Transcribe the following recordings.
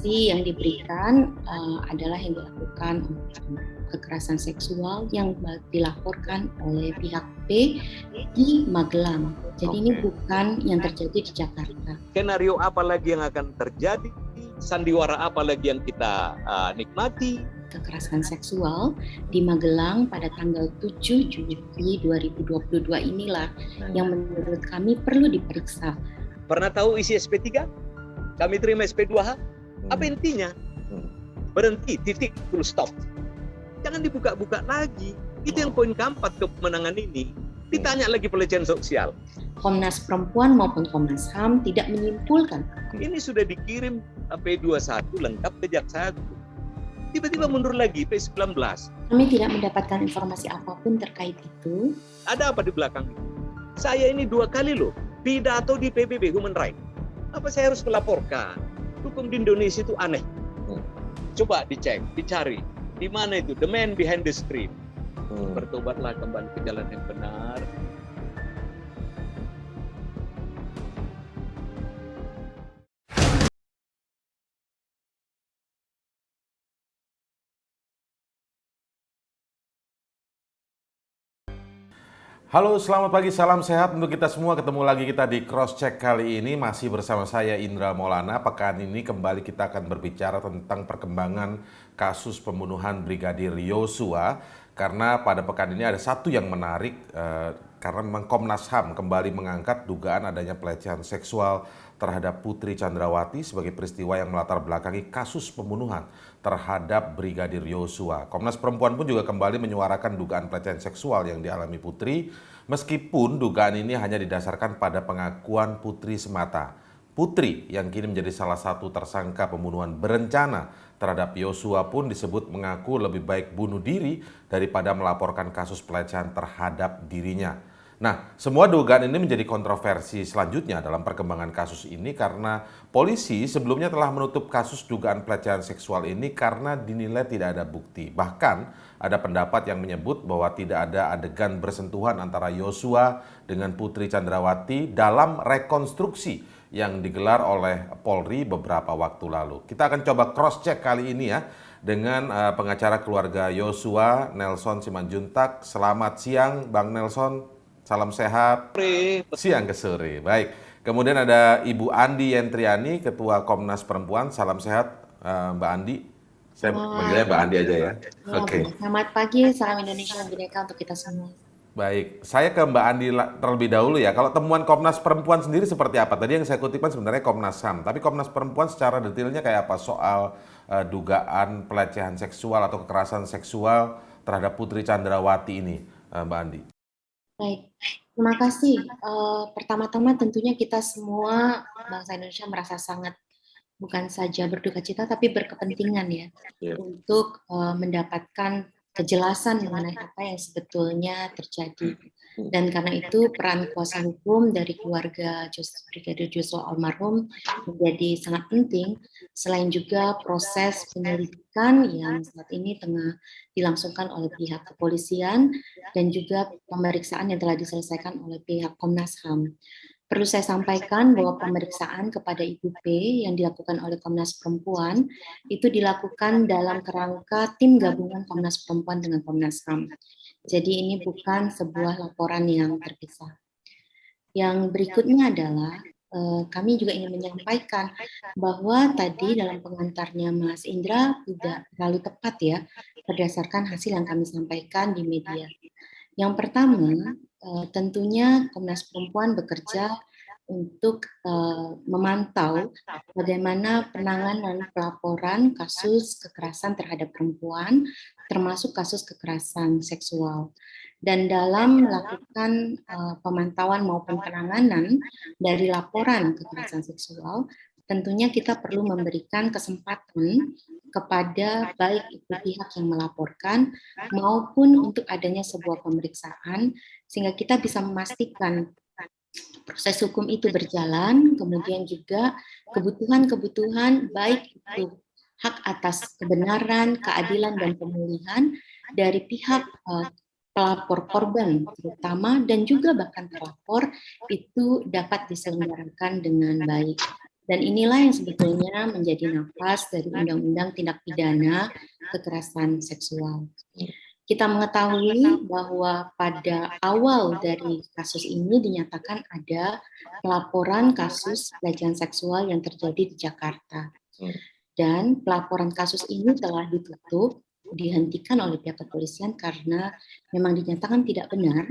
informasi yang diberikan adalah yang dilakukan kekerasan seksual yang dilaporkan oleh pihak P di Magelang. Jadi ini bukan yang terjadi di Jakarta. Skenario apa lagi yang akan terjadi? Sandiwara apa lagi yang kita nikmati? Kekerasan seksual di Magelang pada tanggal 7 Juli 2022 inilah yang menurut kami perlu diperiksa. Pernah tahu isi SP3? Kami terima SP2H. Apa intinya? Berhenti, titik, full stop. Jangan dibuka-buka lagi. Itu yang poin keempat kemenangan ini. Ditanya lagi pelecehan sosial. Komnas Perempuan maupun Komnas HAM tidak menyimpulkan. Ini sudah dikirim P21 lengkap ke Jaksa Agung. Tiba-tiba mundur lagi P19. Kami tidak mendapatkan informasi apapun terkait itu. Ada apa di belakang itu? Saya ini 2 kali loh pidato di PBB Human Rights. Apa saya harus melaporkan? Hukum di Indonesia itu aneh. Coba dicek, dicari. Di mana itu? The man behind the screen. Bertobatlah kembali ke jalan yang benar. Halo, selamat pagi, salam sehat untuk kita semua. Ketemu lagi kita di Cross Check kali ini masih bersama saya Indra Maulana. Pekan ini kembali kita akan berbicara tentang perkembangan kasus pembunuhan Brigadir Yosua. Karena pada pekan ini ada satu yang menarik karena memang Komnas HAM kembali mengangkat dugaan adanya pelecehan seksual terhadap Putri Chandrawati sebagai peristiwa yang melatar belakangi kasus pembunuhan terhadap Brigadir Yosua. Komnas Perempuan pun juga kembali menyuarakan dugaan pelecehan seksual yang dialami Putri, meskipun dugaan ini hanya didasarkan pada pengakuan Putri semata. Putri yang kini menjadi salah satu tersangka pembunuhan berencana terhadap Yosua pun disebut mengaku lebih baik bunuh diri daripada melaporkan kasus pelecehan terhadap dirinya. Nah, semua dugaan ini menjadi kontroversi selanjutnya dalam perkembangan kasus ini karena polisi sebelumnya telah menutup kasus dugaan pelecehan seksual ini karena dinilai tidak ada bukti. Bahkan ada pendapat yang menyebut bahwa tidak ada adegan bersentuhan antara Yosua dengan Putri Chandrawati dalam rekonstruksi yang digelar oleh Polri beberapa waktu lalu. Kita akan coba cross check kali ini ya dengan pengacara keluarga Yosua, Nelson Simanjuntak. Selamat siang Bang Nelson. Salam sehat, siang ke sore. Baik, kemudian ada Ibu Andi Yentriani, Ketua Komnas Perempuan. Salam sehat, Mbak Andi. Saya panggilnya Mbak Andi aja ya. Oke. Selamat pagi, salam Indonesia Merdeka untuk kita semua. Baik, saya ke Mbak Andi terlebih dahulu ya. Kalau temuan Komnas Perempuan sendiri seperti apa? Tadi yang saya kutipkan sebenarnya Komnas HAM, tapi Komnas Perempuan secara detailnya kayak apa soal dugaan pelecehan seksual atau kekerasan seksual terhadap Putri Chandrawati ini, Mbak Andi? Baik, terima kasih. Pertama-tama tentunya kita semua bangsa Indonesia merasa sangat bukan saja berduka cita tapi berkepentingan ya untuk mendapatkan kejelasan mengenai apa yang sebetulnya terjadi. Dan karena itu peran kuasa hukum dari keluarga Brigadir Yosua almarhum menjadi sangat penting, selain juga proses penyelidikan yang saat ini tengah dilangsungkan oleh pihak kepolisian dan juga pemeriksaan yang telah diselesaikan oleh pihak Komnas HAM. Perlu saya sampaikan bahwa pemeriksaan kepada Ibu P yang dilakukan oleh Komnas Perempuan itu dilakukan dalam kerangka tim gabungan Komnas Perempuan dengan Komnas HAM. Jadi ini bukan sebuah laporan yang terpisah. Yang berikutnya adalah kami juga ingin menyampaikan bahwa tadi dalam pengantarnya Mas Indra tidak terlalu tepat ya berdasarkan hasil yang kami sampaikan di media. Yang pertama, tentunya Komnas Perempuan bekerja untuk memantau bagaimana penanganan pelaporan kasus kekerasan terhadap perempuan, termasuk kasus kekerasan seksual. Dan dalam melakukan pemantauan maupun penanganan dari laporan kekerasan seksual, tentunya kita perlu memberikan kesempatan kepada baik itu pihak yang melaporkan maupun untuk adanya sebuah pemeriksaan sehingga kita bisa memastikan proses hukum itu berjalan, kemudian juga kebutuhan-kebutuhan baik itu hak atas kebenaran, keadilan dan pemulihan dari pihak pelapor korban terutama dan juga bahkan terlapor itu dapat diselenggarakan dengan baik. Dan inilah yang sebetulnya menjadi nafas dari Undang-Undang Tindak Pidana Kekerasan Seksual. Kita mengetahui bahwa pada awal dari kasus ini dinyatakan ada pelaporan kasus pelecehan seksual yang terjadi di Jakarta. Dan pelaporan kasus ini telah ditutup, dihentikan oleh pihak kepolisian karena memang dinyatakan tidak benar.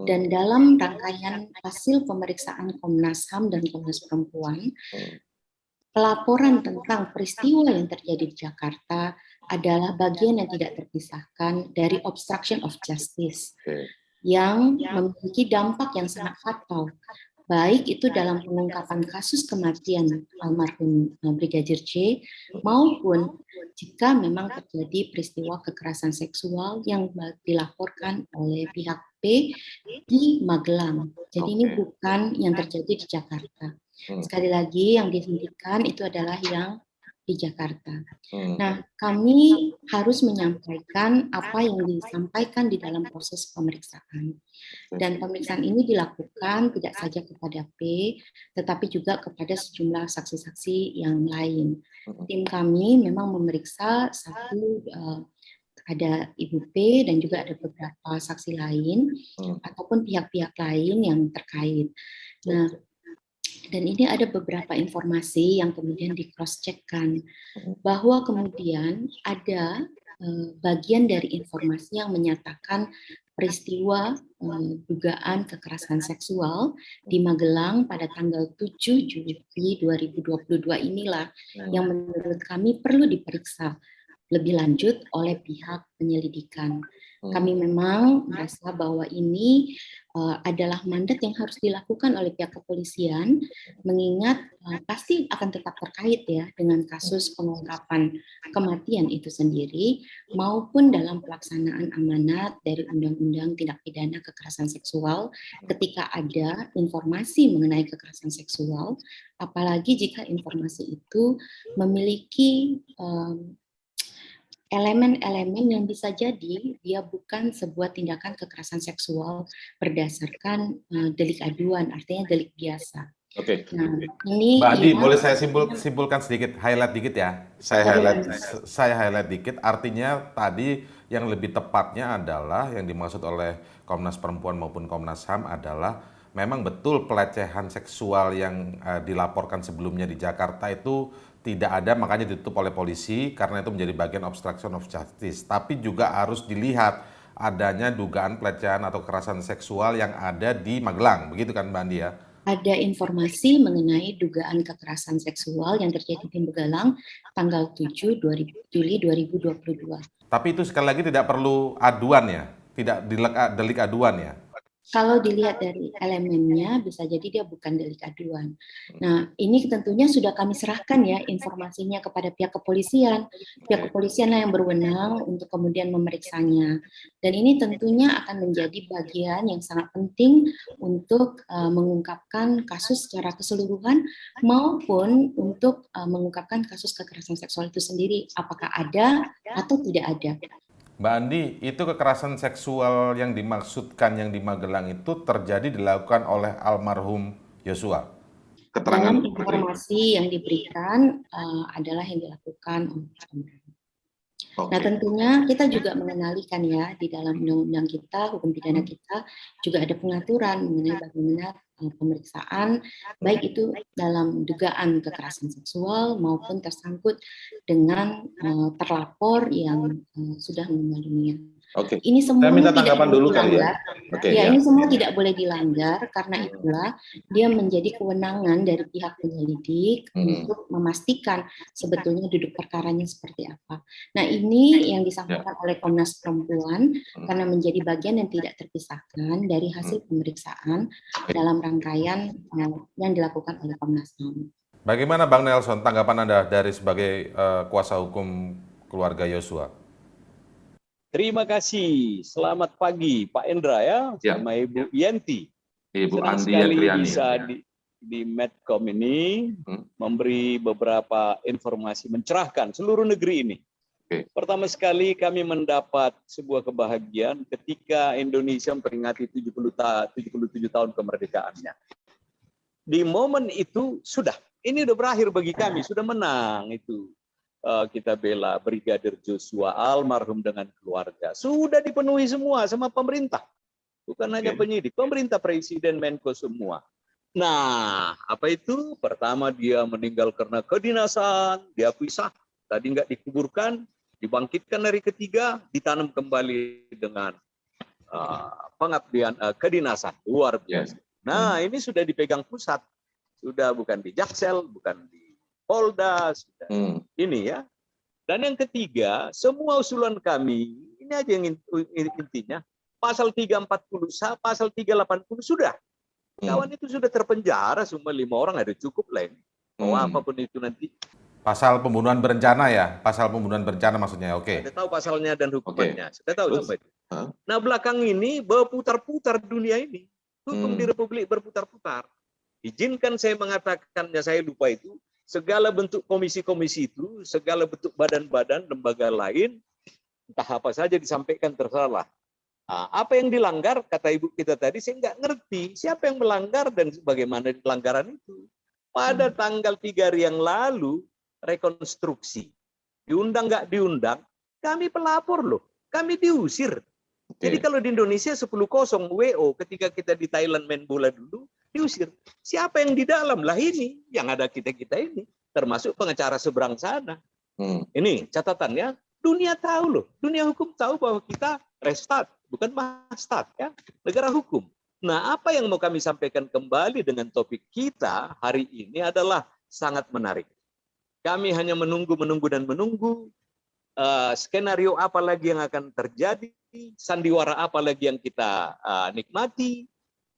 Dan dalam rangkaian hasil pemeriksaan Komnas HAM dan Komnas Perempuan, pelaporan tentang peristiwa yang terjadi di Jakarta adalah bagian yang tidak terpisahkan dari obstruction of justice yang memiliki dampak yang sangat fatal, baik itu dalam pengungkapan kasus kematian almarhum Brigadir J maupun jika memang terjadi peristiwa kekerasan seksual yang dilaporkan oleh pihak P di Magelang. Jadi ini bukan yang terjadi di Jakarta. Sekali lagi yang dihentikan itu adalah yang di Jakarta. Nah, kami harus menyampaikan apa yang disampaikan di dalam proses pemeriksaan. Dan pemeriksaan ini dilakukan tidak saja kepada P, tetapi juga kepada sejumlah saksi-saksi yang lain. Tim kami memang memeriksa ada Ibu P dan juga ada beberapa saksi lain ataupun pihak-pihak lain yang terkait. Nah, dan ini ada beberapa informasi yang kemudian di-cross-check-kan, bahwa kemudian ada bagian dari informasi yang menyatakan peristiwa dugaan kekerasan seksual di Magelang pada tanggal 7 Juli 2022 inilah yang menurut kami perlu diperiksa lebih lanjut oleh pihak penyelidikan. Kami memang merasa bahwa ini adalah mandat yang harus dilakukan oleh pihak kepolisian, mengingat pasti akan tetap terkait ya dengan kasus pengungkapan kematian itu sendiri, maupun dalam pelaksanaan amanat dari Undang-Undang Tindak Pidana Kekerasan Seksual ketika ada informasi mengenai kekerasan seksual, apalagi jika informasi itu memiliki elemen-elemen yang bisa jadi dia bukan sebuah tindakan kekerasan seksual berdasarkan delik aduan, artinya delik biasa. Oke. Nah, ini Mbak Adi, boleh saya simpulkan sedikit, highlight dikit ya? Saya highlight dikit, artinya tadi yang lebih tepatnya adalah yang dimaksud oleh Komnas Perempuan maupun Komnas HAM adalah memang betul pelecehan seksual yang dilaporkan sebelumnya di Jakarta itu tidak ada, makanya ditutup oleh polisi karena itu menjadi bagian obstruction of justice. Tapi juga harus dilihat adanya dugaan pelecehan atau kekerasan seksual yang ada di Magelang, begitu kan Mbak Andi ya? Ada informasi mengenai dugaan kekerasan seksual yang terjadi di Magelang tanggal 7 Juli 2022. Tapi itu sekali lagi tidak perlu aduan ya? Tidak delik aduan ya? Kalau dilihat dari elemennya, bisa jadi dia bukan delik aduan. Nah, ini tentunya sudah kami serahkan ya informasinya kepada pihak kepolisian. Pihak kepolisian yang berwenang untuk kemudian memeriksanya. Dan ini tentunya akan menjadi bagian yang sangat penting untuk mengungkapkan kasus secara keseluruhan maupun untuk mengungkapkan kasus kekerasan seksual itu sendiri. Apakah ada atau tidak ada. Mbak Andi, itu kekerasan seksual yang dimaksudkan yang di Magelang itu terjadi dilakukan oleh almarhum Yosua? Keterangan informasi yang diberikan adalah yang dilakukan oleh Nah, tentunya kita juga mengenalikan ya di dalam undang-undang kita, hukum pidana kita juga ada pengaturan mengenai bagaimana pemeriksaan, baik itu dalam dugaan kekerasan seksual maupun tersangkut dengan terlapor yang sudah meninggal dunia. Ini semua tidak boleh dilanggar. Ini semua tidak boleh dilanggar karena itulah dia menjadi kewenangan dari pihak penyelidik untuk memastikan sebetulnya duduk perkaranya seperti apa. Nah, ini yang disampaikan oleh Komnas Perempuan karena menjadi bagian yang tidak terpisahkan dari hasil pemeriksaan dalam rangkaian yang dilakukan oleh Komnas HAM. Bagaimana Bang Nelson tanggapan Anda dari sebagai kuasa hukum keluarga Yosua? Terima kasih. Selamat pagi Pak Endra ya, sama Ibu Yenti. Ibu Senang Andi sekali Yandriani. bisa di Medcom ini memberi beberapa informasi mencerahkan seluruh negeri ini. Pertama sekali kami mendapat sebuah kebahagiaan ketika Indonesia memperingati 77 tahun kemerdekaannya. Di momen itu sudah Ini udah berakhir bagi kami, sudah menang itu. Kita bela Brigadir Joshua almarhum dengan keluarga. Sudah dipenuhi semua sama pemerintah. Bukan hanya penyidik, pemerintah, presiden, Menko semua. Nah, apa itu? Pertama dia meninggal karena kedinasan, dia pisah. Tadi nggak dikuburkan, dibangkitkan hari ketiga, ditanam kembali dengan pengabdian kedinasan. Luar biasa. Nah, ini sudah dipegang pusat. Sudah bukan di Jaksel, bukan di Polda, sudah. Ini ya. Dan yang ketiga, semua usulan kami, ini aja yang intinya, pasal 340, pasal 380 sudah. Kawan itu sudah terpenjara, semua 5 orang ada cukup lah ini. Mau apapun itu nanti. Pasal pembunuhan berencana ya? Pasal pembunuhan berencana maksudnya, oke. Sudah tahu pasalnya dan hukumannya. Sudah tahu semua itu. Nah belakang ini berputar-putar dunia ini. Hukum di Republik berputar-putar. Izinkan saya mengatakannya, saya lupa itu. Segala bentuk komisi-komisi itu, segala bentuk badan-badan, lembaga lain, entah apa saja disampaikan tersalah. Nah, apa yang dilanggar, kata ibu kita tadi, saya nggak ngerti. Siapa yang melanggar dan bagaimana pelanggaran itu. Pada tanggal 3 hari yang lalu, rekonstruksi. Diundang nggak diundang, kami pelapor loh. Kami diusir. Jadi kalau di Indonesia 10-0 WO ketika kita di Thailand main bola dulu, diusir. Siapa yang di dalam? Lah ini, yang ada kita-kita ini. Termasuk pengacara seberang sana. Ini catatannya, dunia tahu loh. Dunia hukum tahu bahwa kita restart, bukan mastat, ya, negara hukum. Nah, apa yang mau kami sampaikan kembali dengan topik kita hari ini adalah sangat menarik. Kami hanya menunggu dan menunggu skenario apa lagi yang akan terjadi, sandiwara apa lagi yang kita nikmati.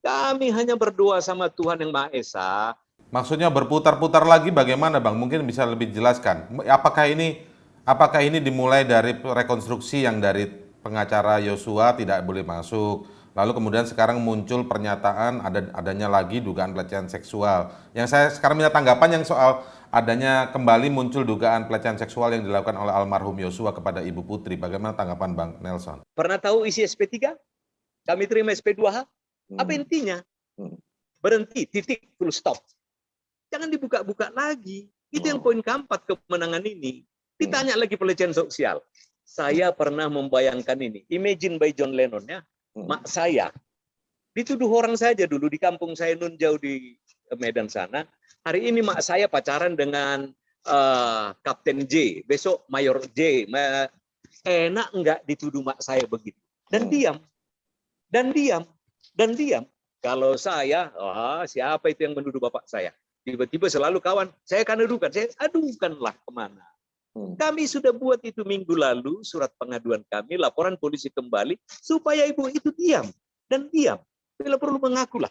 Kami hanya berdoa sama Tuhan Yang Maha Esa. Maksudnya berputar-putar lagi bagaimana Bang? Mungkin bisa lebih dijelaskan. Apakah ini dimulai dari rekonstruksi yang dari pengacara Yosua tidak boleh masuk, lalu kemudian sekarang muncul pernyataan adanya lagi dugaan pelecehan seksual. Yang saya sekarang minta tanggapan yang soal adanya kembali muncul dugaan pelecehan seksual yang dilakukan oleh almarhum Yosua kepada Ibu Putri. Bagaimana tanggapan Bang Nelson? Pernah tahu isi SP3? Kami terima SP2H. Apa intinya? Berhenti, titik, full stop. Jangan dibuka-buka lagi. Itu yang poin keempat kemenangan ini. Ditanya lagi pelecehan sosial. Saya pernah membayangkan ini. Imagine by John Lennon ya. Mak saya dituduh orang saja dulu di kampung saya nun jauh di Medan sana. Hari ini mak saya pacaran dengan Kapten J, besok Mayor J. Enak enggak dituduh mak saya begitu? Dan diam. Kalau saya, siapa itu yang menuduh bapak saya? Tiba-tiba selalu kawan, saya akan adukan. Saya adukanlah kemana? Kami sudah buat itu minggu lalu, surat pengaduan kami, laporan polisi kembali, supaya ibu itu diam. Bila perlu mengakulah.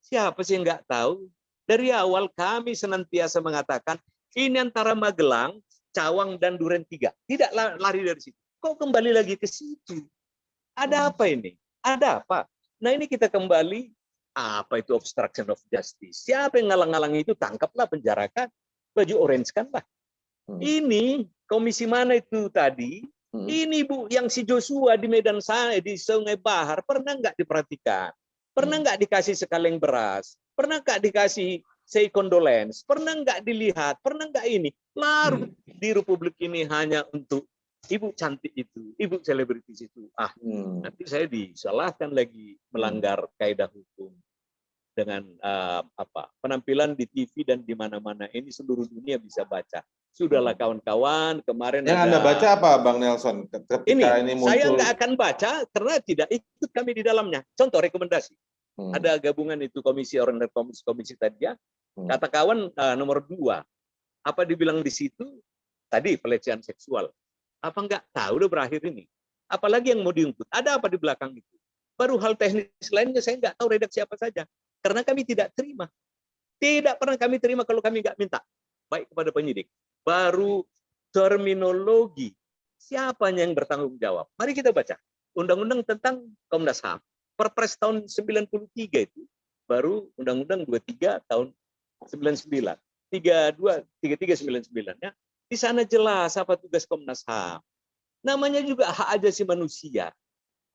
Siapa sih yang nggak tahu? Dari awal kami senantiasa mengatakan, ini antara Magelang, Cawang, dan Duren 3. Tidak lari dari situ. Kok kembali lagi ke situ? Ada apa ini? Ada apa? Nah ini kita kembali, apa itu obstruction of justice? Siapa yang ngalang-ngalang itu, tangkaplah, penjarakan, baju orange kan lah. Ini komisi mana itu tadi? Ini Bu, yang si Joshua di Medan sana, di Sungai Bahar, pernah nggak diperhatikan? Pernah nggak dikasih sekaleng beras? Pernah nggak dikasih say condolence? Pernah nggak dilihat? Pernah nggak ini? Larut di Republik ini hanya untuk ibu cantik itu, ibu selebritis itu. Nanti saya disalahkan lagi melanggar kaidah hukum dengan penampilan di TV dan di mana-mana. Ini seluruh dunia bisa baca. Sudahlah kawan-kawan, kemarin yang Anda baca apa Bang Nelson? Ketika ini muncul... Saya nggak akan baca karena tidak ikut kami di dalamnya. Contoh rekomendasi. Ada gabungan itu komisi tadi ya. Kata kawan nomor 2. Apa dibilang di situ? Tadi pelecehan seksual. Apa nggak tahu udah berakhir ini? Apalagi yang mau diungkit? Ada apa di belakang itu? Baru hal teknis lainnya saya nggak tahu redaksi apa saja. Karena kami tidak terima. Tidak pernah kami terima kalau kami nggak minta. Baik kepada penyidik. Baru terminologi. Siapa yang bertanggung jawab? Mari kita baca. Undang-undang tentang Komnas HAM. Perpres tahun 93 itu. Baru Undang-Undang 23 tahun 99. 3399-nya. Di sana jelas apa tugas Komnas HAM. Namanya juga hak asasi manusia.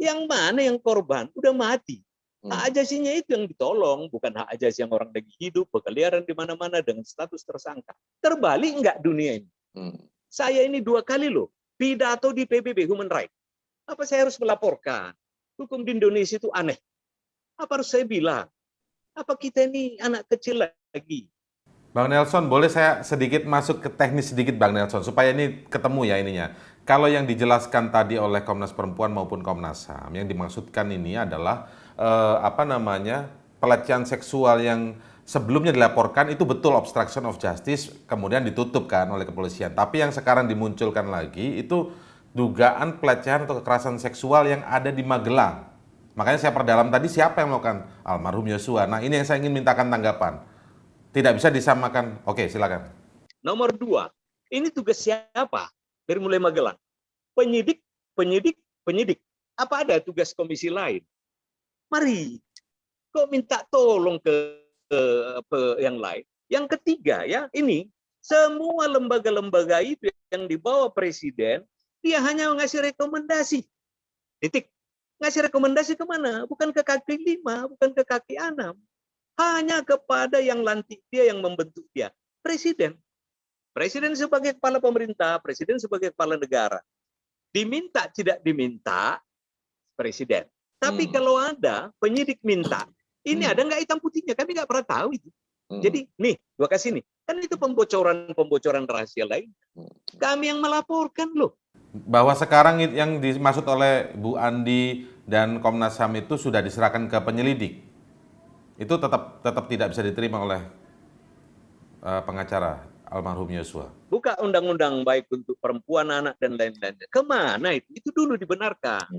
Yang mana yang korban? Udah mati. Hak ajasinya itu yang ditolong, bukan hak ajasi yang orang lagi hidup, berkeliaran di mana-mana dengan status tersangka. Terbalik nggak dunia ini? Saya ini 2 kali loh pidato di PBB Human Rights. Apa saya harus melaporkan? Hukum di Indonesia itu aneh. Apa harus saya bilang? Apa kita ini anak kecil lagi? Bang Nelson, boleh saya sedikit masuk ke teknis sedikit Bang Nelson, supaya ini ketemu ya ininya. Kalau yang dijelaskan tadi oleh Komnas Perempuan maupun Komnas HAM, yang dimaksudkan ini adalah pelecehan seksual yang sebelumnya dilaporkan itu betul obstruction of justice, kemudian ditutup kan oleh kepolisian. Tapi yang sekarang dimunculkan lagi itu dugaan pelecehan atau kekerasan seksual yang ada di Magelang. Makanya saya perdalam tadi siapa yang melakukan almarhum Yosua. Nah ini yang saya ingin mintakan tanggapan. Tidak bisa disamakan. Oke, silakan. Nomor 2, ini tugas siapa? Dari mulai Magelang. Penyidik, penyidik, penyidik. Apa ada tugas komisi lain? Mari, kok minta tolong ke yang lain? Yang ketiga ya, ini semua lembaga-lembaga itu yang dibawa presiden, dia hanya ngasih rekomendasi. Titik. Ngasih rekomendasi kemana? Bukan ke kaki 5, bukan ke kaki 6. Hanya kepada yang lantik dia, yang membentuk dia. Presiden. Presiden sebagai kepala pemerintah, presiden sebagai kepala negara. Diminta, tidak diminta, presiden. Tapi kalau ada penyidik minta, ini ada nggak hitam putihnya? Kami nggak pernah tahu itu. Jadi nih, gua kasih nih. Kan itu pembocoran rahasia lain. Kami yang melaporkan loh. Bahwa sekarang yang dimaksud oleh Bu Andi dan Komnas HAM itu sudah diserahkan ke penyelidik. Itu tetap tidak bisa diterima oleh pengacara almarhum Yosua. Buka undang-undang baik untuk perempuan, anak, dan lain-lain. Kemana itu? Itu dulu dibenarkan.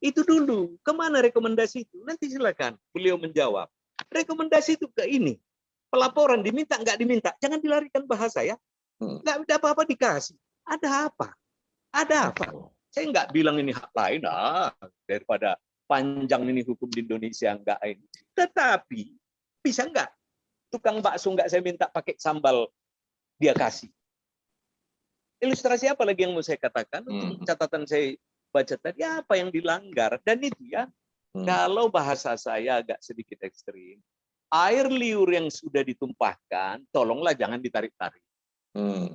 Itu dulu. Kemana rekomendasi itu? Nanti silakan beliau menjawab. Rekomendasi itu ke ini. Pelaporan diminta, nggak diminta. Jangan dilarikan bahasa ya. Nggak ada apa-apa dikasih. Ada apa? Ada apa? Saya nggak bilang ini hak lain. Daripada panjang ini hukum di Indonesia nggak ini. Tetapi bisa nggak tukang bakso nggak saya minta pakai sambal dia kasih. Ilustrasi apa lagi yang mau saya katakan? Untuk catatan saya baca tadi apa yang dilanggar, dan itu ya kalau bahasa saya agak sedikit ekstrim, air liur yang sudah ditumpahkan tolonglah jangan ditarik-tarik.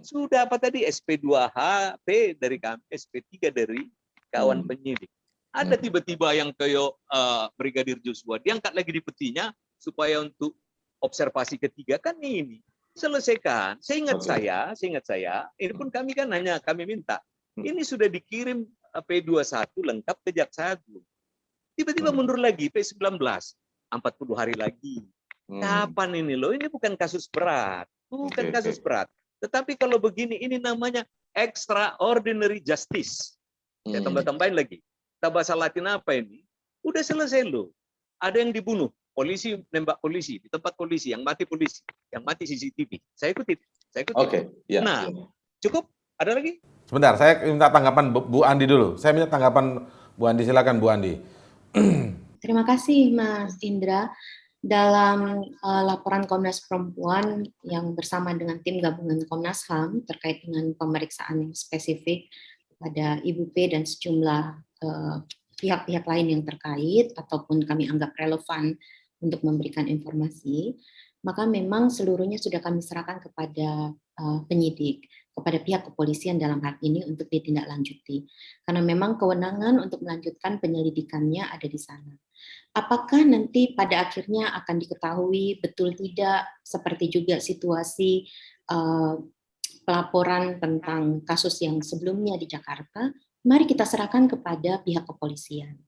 Sudah apa tadi SP2HP dari kami, SP3 dari kawan penyidik. Ada tiba-tiba yang kayak Brigadir Joshua diangkat lagi di petinya supaya untuk observasi ketiga, kan ini selesaikan. Seingat saya, ini pun kami kan hanya kami minta. Ini sudah dikirim P21 lengkap ke Jaksa Agung. Tiba-tiba mundur lagi P19, 40 hari lagi. Kapan ini loh? Ini bukan kasus berat, bukan kasus berat. Tetapi kalau begini, ini namanya extraordinary justice. Saya tambah-tambahin lagi. Kita bahasa Latin apa ini? Udah selesai loh. Ada yang dibunuh, polisi nembak polisi di tempat polisi, yang mati CCTV. Saya ikutin. Oke, ya. Nah, cukup? Ada lagi? Sebentar, saya minta tanggapan Bu Andi dulu. Saya minta tanggapan Bu Andi, silakan Bu Andi. Terima kasih Mas Indra. Dalam laporan Komnas Perempuan yang bersama dengan tim gabungan Komnas HAM terkait dengan pemeriksaan yang spesifik kepada Ibu P dan sejumlah pihak-pihak lain yang terkait ataupun kami anggap relevan untuk memberikan informasi, maka memang seluruhnya sudah kami serahkan kepada penyidik, kepada pihak kepolisian dalam hal ini untuk ditindaklanjuti. Karena memang kewenangan untuk melanjutkan penyelidikannya ada di sana. Apakah nanti pada akhirnya akan diketahui betul tidak, seperti juga situasi pelaporan tentang kasus yang sebelumnya di Jakarta, mari kita serahkan kepada pihak kepolisian.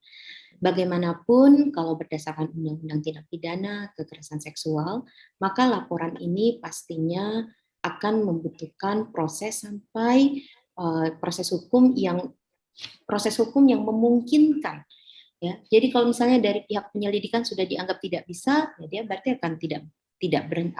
Bagaimanapun kalau berdasarkan Undang-Undang Tindak Pidana Kekerasan Seksual, maka laporan ini pastinya akan membutuhkan proses sampai proses hukum yang memungkinkan. Ya, jadi kalau misalnya dari pihak penyelidikan sudah dianggap tidak bisa, ya dia berarti akan tidak berhenti,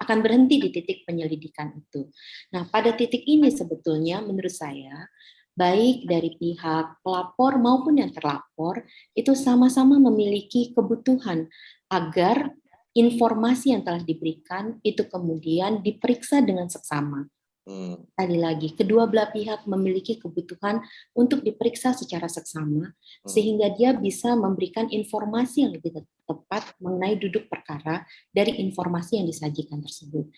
akan berhenti di titik penyelidikan itu. Nah, pada titik ini sebetulnya menurut saya baik dari pihak pelapor maupun yang terlapor itu sama-sama memiliki kebutuhan agar informasi yang telah diberikan itu kemudian diperiksa dengan seksama Sekali lagi, kedua belah pihak memiliki kebutuhan untuk diperiksa secara seksama, sehingga dia bisa memberikan informasi yang lebih tepat mengenai duduk perkara dari informasi yang disajikan tersebut.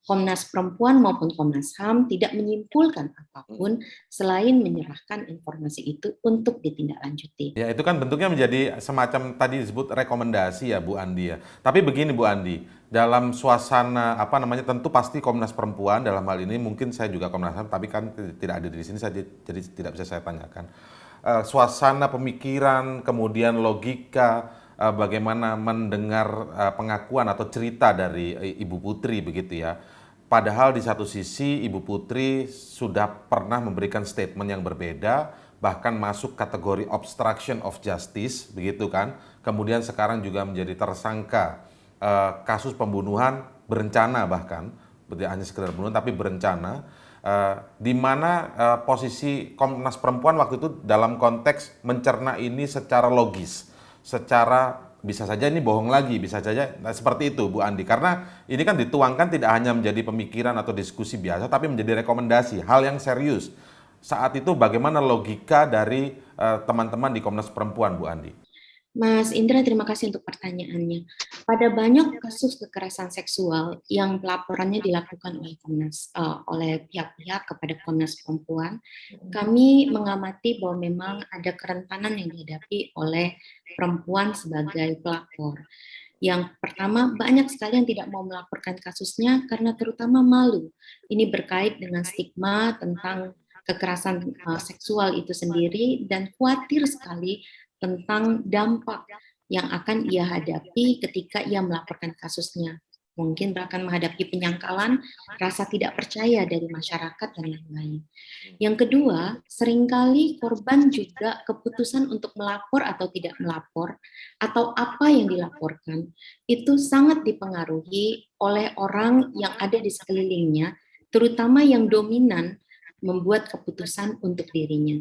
Komnas Perempuan maupun Komnas HAM tidak menyimpulkan apapun selain menyerahkan informasi itu untuk ditindaklanjuti. Ya, itu kan bentuknya menjadi semacam tadi disebut rekomendasi ya Bu Andi ya. Tapi begini Bu Andi, dalam suasana apa namanya, tentu pasti Komnas Perempuan dalam hal ini, mungkin saya juga Komnas HAM tapi kan tidak ada di sini saja, jadi tidak bisa saya tanyakan. Suasana pemikiran, kemudian logika, bagaimana mendengar pengakuan atau cerita dari Ibu Putri begitu ya. Padahal di satu sisi Ibu Putri sudah pernah memberikan statement yang berbeda, bahkan masuk kategori obstruction of justice, begitu kan. Kemudian sekarang juga menjadi tersangka kasus pembunuhan berencana, bahkan tidak hanya sekedar pembunuhan tapi berencana. Di mana posisi Komnas Perempuan waktu itu dalam konteks mencerna ini secara logis, secara bisa saja ini bohong lagi, bisa saja seperti itu Bu Andi. Karena ini kan dituangkan tidak hanya menjadi pemikiran atau diskusi biasa, tapi menjadi rekomendasi, hal yang serius. Saat itu bagaimana logika dari teman-teman di Komnas Perempuan Bu Andi? Mas Indra, terima kasih untuk pertanyaannya. Pada banyak kasus kekerasan seksual yang pelaporannya dilakukan oleh pihak-pihak kepada Komnas Perempuan, kami mengamati bahwa memang ada kerentanan yang dihadapi oleh perempuan sebagai pelapor. Yang pertama, banyak sekali yang tidak mau melaporkan kasusnya karena terutama malu. Ini berkait dengan stigma tentang kekerasan seksual itu sendiri dan khawatir sekali tentang dampak yang akan ia hadapi ketika ia melaporkan kasusnya. Mungkin bahkan menghadapi penyangkalan, rasa tidak percaya dari masyarakat, dan lain-lain. Yang kedua, seringkali korban juga keputusan untuk melapor atau tidak melapor, atau apa yang dilaporkan, itu sangat dipengaruhi oleh orang yang ada di sekelilingnya, terutama yang dominan membuat keputusan untuk dirinya.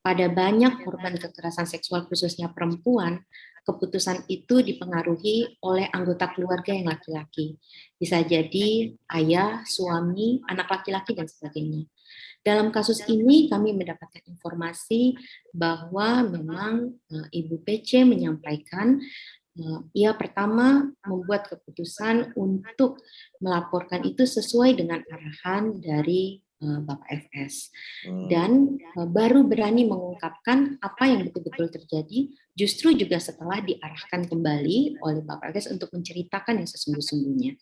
Pada banyak korban kekerasan seksual khususnya perempuan, keputusan itu dipengaruhi oleh anggota keluarga yang laki-laki. Bisa jadi ayah, suami, anak laki-laki, dan sebagainya. Dalam kasus ini kami mendapatkan informasi bahwa memang Ibu PC menyampaikan ia pertama membuat keputusan untuk melaporkan itu sesuai dengan arahan dari Bapak FS, dan baru berani mengungkapkan apa yang betul-betul terjadi justru juga setelah diarahkan kembali oleh Bapak FS untuk menceritakan yang sesungguh-sungguhnya.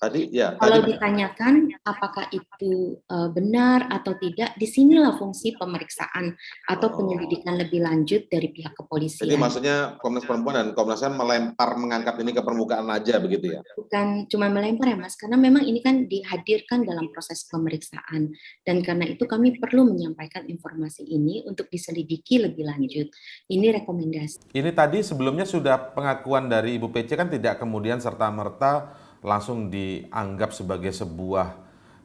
Kalau ditanyakan apakah itu benar atau tidak, disinilah fungsi pemeriksaan atau penyelidikan lebih lanjut dari pihak kepolisian. Jadi maksudnya Komnas Perempuan dan Komnas HAM mengangkat ini ke permukaan aja begitu ya? Bukan cuma melempar ya Mas, karena memang ini kan dihadirkan dalam proses pemeriksaan, dan karena itu kami perlu menyampaikan informasi ini untuk diselidiki lebih lanjut. Ini rekomendasi. Ini tadi sebelumnya sudah pengakuan dari Ibu PC kan tidak kemudian serta-merta langsung dianggap sebagai sebuah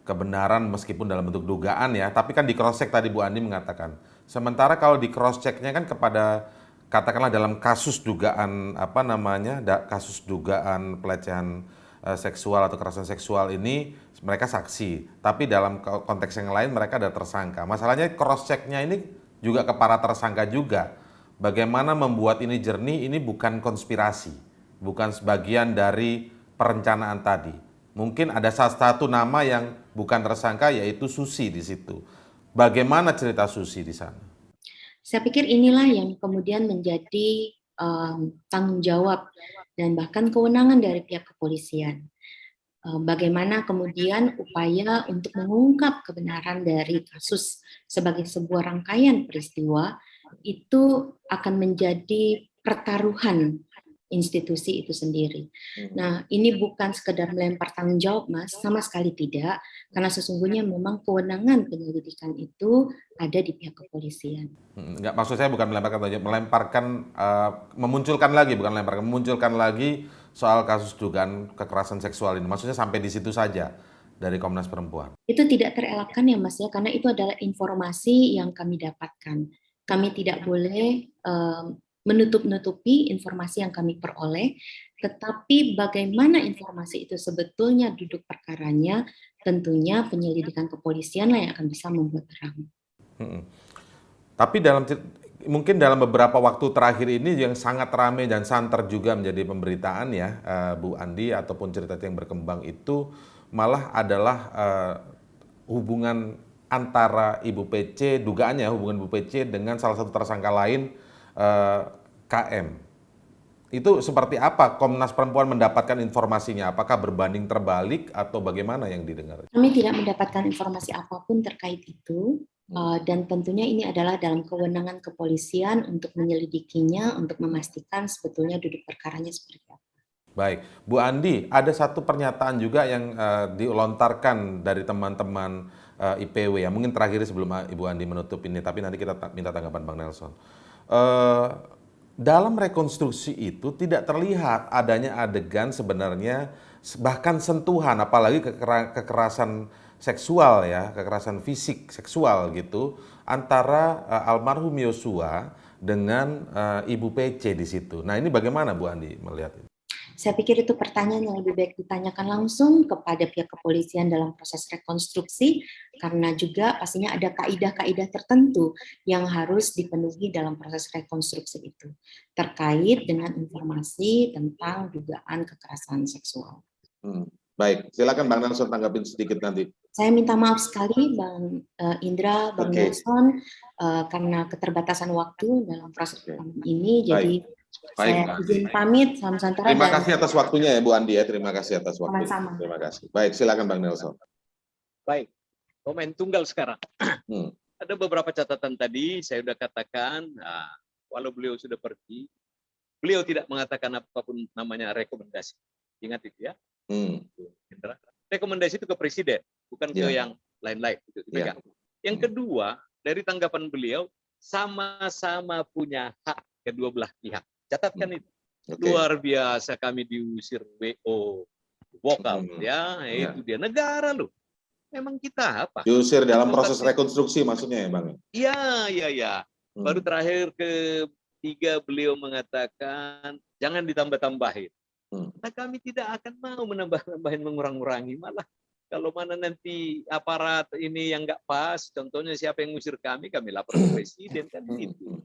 kebenaran meskipun dalam bentuk dugaan ya, tapi kan di cross check tadi Bu Andi mengatakan. Sementara kalau di cross checknya kan kepada katakanlah dalam kasus dugaan kasus dugaan pelecehan seksual atau kekerasan seksual ini mereka saksi, tapi dalam konteks yang lain mereka ada tersangka. Masalahnya cross checknya ini juga ke para tersangka juga. Bagaimana membuat ini jernih, ini bukan konspirasi, bukan sebagian dari perencanaan tadi. Mungkin ada satu nama yang bukan tersangka, yaitu Susi di situ. Bagaimana cerita Susi di sana? Saya pikir inilah yang kemudian menjadi tanggung jawab dan bahkan kewenangan dari pihak kepolisian. Bagaimana kemudian upaya untuk mengungkap kebenaran dari kasus sebagai sebuah rangkaian peristiwa itu akan menjadi pertaruhan institusi itu sendiri. Nah, ini bukan sekedar melempar tanggung jawab, Mas, sama sekali tidak, karena sesungguhnya memang kewenangan penyelidikan itu ada di pihak kepolisian. Enggak, maksud saya bukan melemparkan, memunculkan lagi, bukan melemparkan, memunculkan lagi soal kasus dugaan kekerasan seksual ini. Maksudnya sampai di situ saja dari Komnas Perempuan. Itu tidak terelakkan ya, Mas, ya, karena itu adalah informasi yang kami dapatkan. Kami tidak boleh menutup-nutupi informasi yang kami peroleh, tetapi bagaimana informasi itu sebetulnya duduk perkaranya, tentunya penyelidikan kepolisian lah yang akan bisa membuat terang. Tapi mungkin dalam beberapa waktu terakhir ini yang sangat ramai dan santer juga menjadi pemberitaan ya, Bu Andi, ataupun cerita yang berkembang itu malah adalah hubungan antara Ibu PC, dugaannya hubungan Ibu PC dengan salah satu tersangka lain, KM. Itu seperti apa Komnas Perempuan mendapatkan informasinya? Apakah berbanding terbalik atau bagaimana yang didengar? Kami tidak mendapatkan informasi apapun terkait itu, dan tentunya ini adalah dalam kewenangan kepolisian untuk menyelidikinya, untuk memastikan sebetulnya duduk perkaranya seperti apa. Baik, Bu Andi, ada satu pernyataan juga yang dilontarkan dari teman-teman IPW ya. Mungkin terakhir sebelum Ibu Andi menutup ini, tapi nanti kita minta tanggapan Bang Nelson. Dalam rekonstruksi itu tidak terlihat adanya adegan sebenarnya bahkan sentuhan, apalagi kekerasan seksual ya, kekerasan fisik seksual gitu antara almarhum Yosua dengan Ibu PC di situ. Nah ini bagaimana Bu Andi melihat itu? Saya pikir itu pertanyaan yang lebih baik ditanyakan langsung kepada pihak kepolisian dalam proses rekonstruksi, karena juga pastinya ada kaidah-kaidah tertentu yang harus dipenuhi dalam proses rekonstruksi itu, terkait dengan informasi tentang dugaan kekerasan seksual. Baik, silakan Bang Nelson tanggapin sedikit nanti. Saya minta maaf sekali Bang Indra, Bang Nelson, karena keterbatasan waktu dalam proses ini, jadi saya izin pamit, salam Nusantara. Terima kasih atas waktunya ya Bu Andi ya, terima kasih atas waktunya. Sama-sama. Terima kasih. Baik, silakan Bang Nelson. Baik, komen tunggal sekarang. Ada beberapa catatan tadi, saya sudah katakan, walau beliau sudah pergi, beliau tidak mengatakan apapun namanya rekomendasi. Ingat itu ya. Rekomendasi itu ke presiden, bukan ke yang lain-lain. Yang kedua, dari tanggapan beliau, sama-sama punya hak kedua belah pihak. Catatkan itu. Luar biasa kami diusir WO vokal ya, itu dia negara loh. Memang kita apa? Diusir dalam proses rekonstruksi maksudnya ya Bang? Iya. Baru terakhir ketiga beliau mengatakan jangan ditambah-tambahin. Nah, kami tidak akan mau menambah-tambahin, mengurang-urangi, malah kalau mana nanti aparat ini yang nggak pas, contohnya siapa yang ngusir kami lapor ke presiden kan itu.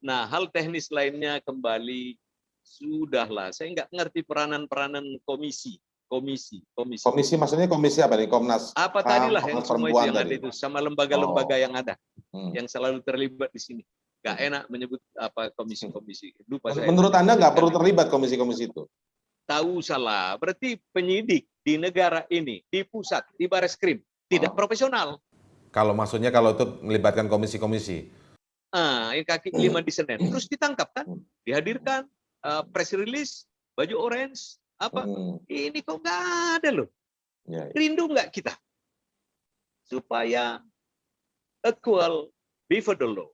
Nah, hal teknis lainnya kembali sudahlah. Saya nggak ngerti peranan komisi. Komisi maksudnya komisi apa nih? Komnas apa tadi lah yang semua itu yang ada itu sama lembaga-lembaga yang ada yang selalu terlibat di sini. Nggak enak menyebut apa komisi-komisi. Menurut Anda nggak perlu terlibat komisi-komisi itu? Tahu salah. Berarti penyidik di negara ini, di pusat, di Bareskrim tidak profesional. Kalau maksudnya kalau itu melibatkan komisi-komisi. Yang kaki 5 di Senen, terus ditangkap kan, dihadirkan press release, baju orange, apa? Ini kok nggak ada loh. Rindu nggak kita supaya equal before the law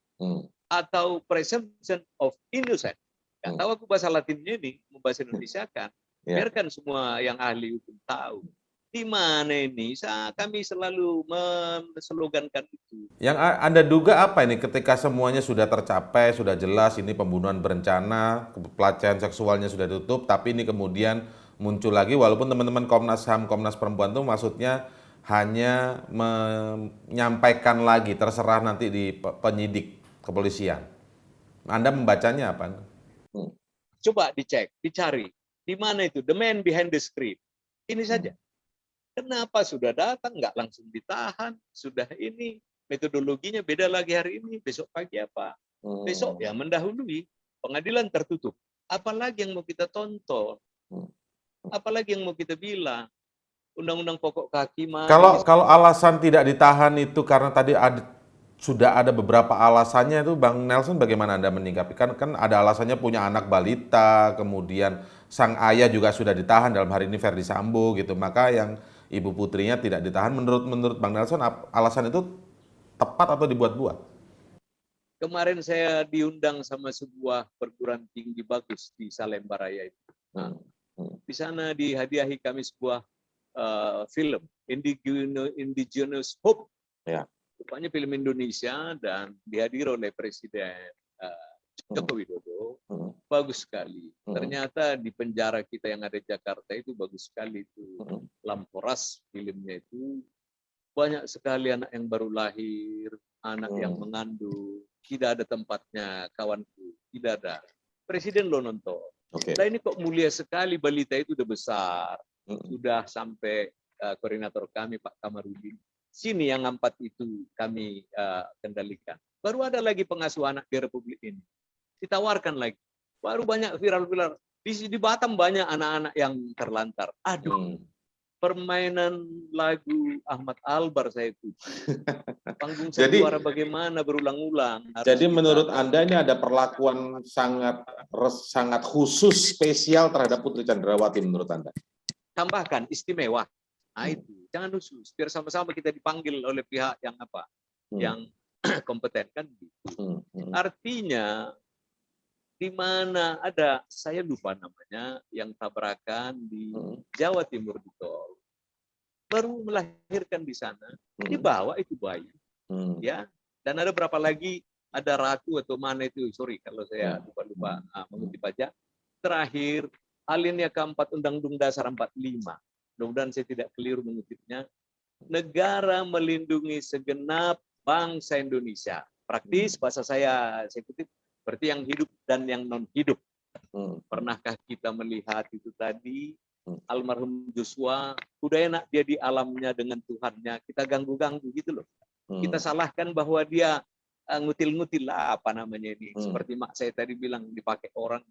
atau presumption of innocence? Nggak tahu aku bahasa Latinnya ini, bahasa Indonesia kan. Biarkan semua yang ahli hukum tahu. Di mana ini? Kami selalu menslogankan itu. Yang Anda duga apa ini ketika semuanya sudah tercapai, sudah jelas ini pembunuhan berencana, pelecehan seksualnya sudah ditutup, tapi ini kemudian muncul lagi walaupun teman-teman Komnas HAM, Komnas Perempuan itu maksudnya hanya menyampaikan lagi, terserah nanti di penyidik kepolisian. Anda membacanya apa? Coba dicek, dicari. Di mana itu? The man behind the script. Ini saja. Kenapa sudah datang, nggak langsung ditahan, sudah ini, metodologinya beda lagi hari ini, besok pagi apa? Besok ya mendahului, pengadilan tertutup. Apalagi yang mau kita tonton? Apalagi yang mau kita bilang? Undang-undang pokok kehakiman. Kalau alasan tidak ditahan itu karena tadi sudah ada beberapa alasannya itu, Bang Nelson bagaimana Anda menyikapi? Kan ada alasannya punya anak balita, kemudian sang ayah juga sudah ditahan dalam hari ini Verdi Sambo gitu, maka yang ibu putrinya tidak ditahan. Menurut Bang Nelson alasan itu tepat atau dibuat-buat? Kemarin saya diundang sama sebuah perguruan tinggi bagus di Salemba Raya itu. Di sana dihadiahi kami sebuah film Indigenous Hope. Rupanya film Indonesia dan dihadiri oleh Presiden Joko Widodo. bagus sekali. Ternyata di penjara kita yang ada di Jakarta itu bagus sekali itu. Lamporas filmnya itu banyak sekali anak yang baru lahir, anak yang mengandung, tidak ada tempatnya kawanku, tidak ada. Presiden lo nonton. Nah ini kok mulia sekali, balita itu udah besar, sudah sampai koordinator kami Pak Kamarudin. Sini yang 4 itu kami kendalikan. Baru ada lagi pengasuh anak di Republik ini. Ditawarkan lagi. Baru banyak viral-viral. Di Batam banyak anak-anak yang terlantar. Aduh, permainan lagu Ahmad Albar saya itu. Panggung suara bagaimana berulang-ulang. Jadi menurut Anda ini ada perlakuan sangat khusus, spesial terhadap Putri Chandrawati menurut Anda? Tambahkan istimewa. Nah itu, jangan khusus. Biar sama-sama kita dipanggil oleh pihak yang yang kompeten kan gitu. Artinya di mana ada, saya lupa namanya, yang tabrakan di Jawa Timur di tol. Baru melahirkan di sana, dibawa itu bayi. Ya, dan ada berapa lagi, ada Ratu atau mana itu, sorry kalau saya lupa mengutip aja. Terakhir, alinea keempat Undang-Undang Dasar 45. Mudah-mudahan saya tidak keliru mengutipnya. Negara melindungi segenap bangsa Indonesia. Praktis bahasa saya kutip, berarti yang hidup dan yang non hidup. Pernahkah kita melihat itu tadi, almarhum Joshua, udah enak dia di alamnya dengan Tuhannya, kita ganggu-ganggu gitu loh. Kita salahkan bahwa dia ngutil-ngutil lah apa namanya ini. Seperti mak saya tadi bilang, dipakai orang.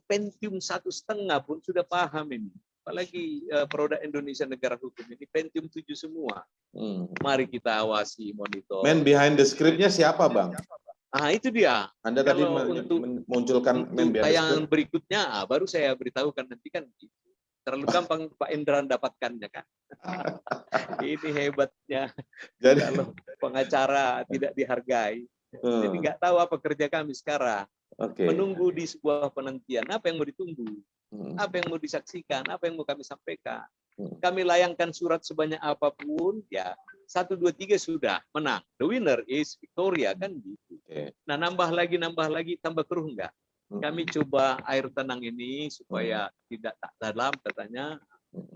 Pentium 1,5 pun sudah paham ini. Apalagi produk Indonesia negara hukum ini Pentium 7 semua. Mari kita awasi, monitor. Man behind the script-nya siapa, Bang? Itu dia. Anda tadi munculkan man behind the tayangan script. berikutnya, baru saya beritahukan nanti kan. Terlalu gampang Pak Indra dapatkannya kan. Ini hebatnya. Jadi kalau pengacara tidak dihargai. Jadi nggak tahu apa kerja kami sekarang. Menunggu di sebuah penantian. Apa yang mau ditunggu? Apa yang mau disaksikan? Apa yang mau kami sampaikan? Kami layangkan surat sebanyak apapun, ya 1, 2, 3 sudah menang. The winner is Victoria kan gitu. Nah nambah lagi, tambah keruh enggak? Kami coba air tenang ini supaya tidak tak dalam katanya,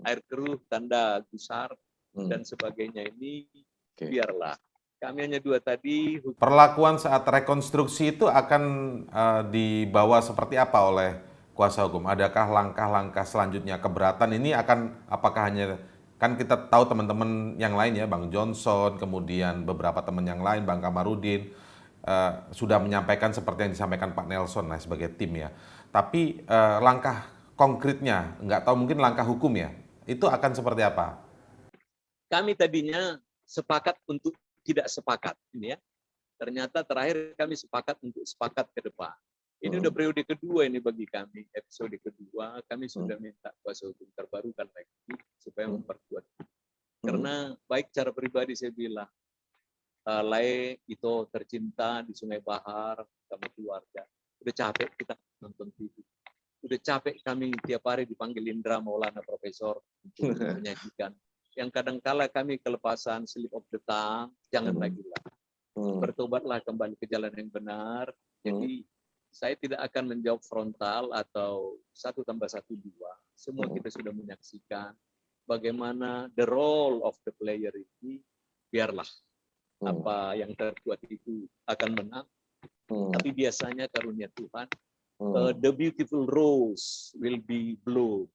air keruh, tanda gusar dan sebagainya ini biarlah. Kami hanya 2 tadi. Perlakuan saat rekonstruksi itu akan dibawa seperti apa oleh kuasa hukum? Adakah langkah-langkah selanjutnya keberatan ini akan apakah hanya, kan kita tahu teman-teman yang lain ya, Bang Johnson, kemudian beberapa teman yang lain, Bang Kamarudin, sudah menyampaikan seperti yang disampaikan Pak Nelson sebagai tim ya. Tapi langkah konkretnya, nggak tahu mungkin langkah hukum ya, itu akan seperti apa? Kami tadinya sepakat untuk tidak sepakat ini ya. Ternyata terakhir kami sepakat untuk sepakat ke depan. Ini udah periode kedua ini bagi kami. Episode kedua kami sudah minta kuasa hukum terbarukan lagi supaya memperkuat. Karena baik cara pribadi saya bilang, Lai itu tercinta di Sungai Bahar sama keluarga. Udah capek kita nonton TV. Udah capek kami tiap hari dipanggil Indra Maulana Profesor untuk menyajikan. Yang kadangkala kami kelepasan slip of the tongue, jangan lagi lah. Bertobatlah kembali ke jalan yang benar. Jadi saya tidak akan menjawab frontal atau 1+1 2. Semua kita sudah menyaksikan bagaimana the role of the player ini. Biarlah apa yang terkuat itu akan menang. Tapi biasanya karunia Tuhan, the beautiful rose will be blue,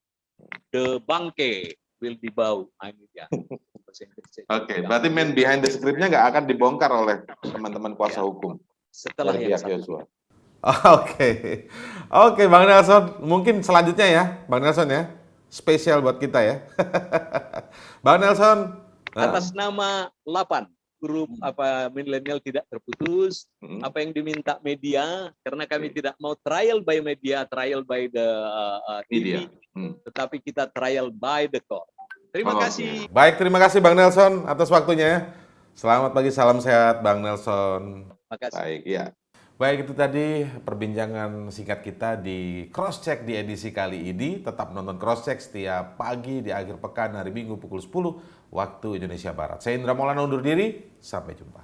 the bangke will be bow. Berarti man behind the script-nya nggak akan dibongkar oleh teman-teman kuasa hukum setelah yang pihak Joshua. Oke, Bang Nelson, mungkin selanjutnya ya, Bang Nelson ya, spesial buat kita ya. Bang Nelson, atas nama 8 grup milenial tidak terputus, apa yang diminta media, karena kami tidak mau trial by media, trial by the TV, tetapi kita trial by the court. Terima kasih. Baik, terima kasih Bang Nelson atas waktunya. Selamat pagi, salam sehat Bang Nelson. Terima kasih. Baik, ya. Baik, itu tadi perbincangan singkat kita di Crosscheck di edisi kali ini. Tetap nonton Crosscheck setiap pagi di akhir pekan hari Minggu pukul 10 waktu Indonesia Barat. Saya Indra Maulana undur diri, sampai jumpa.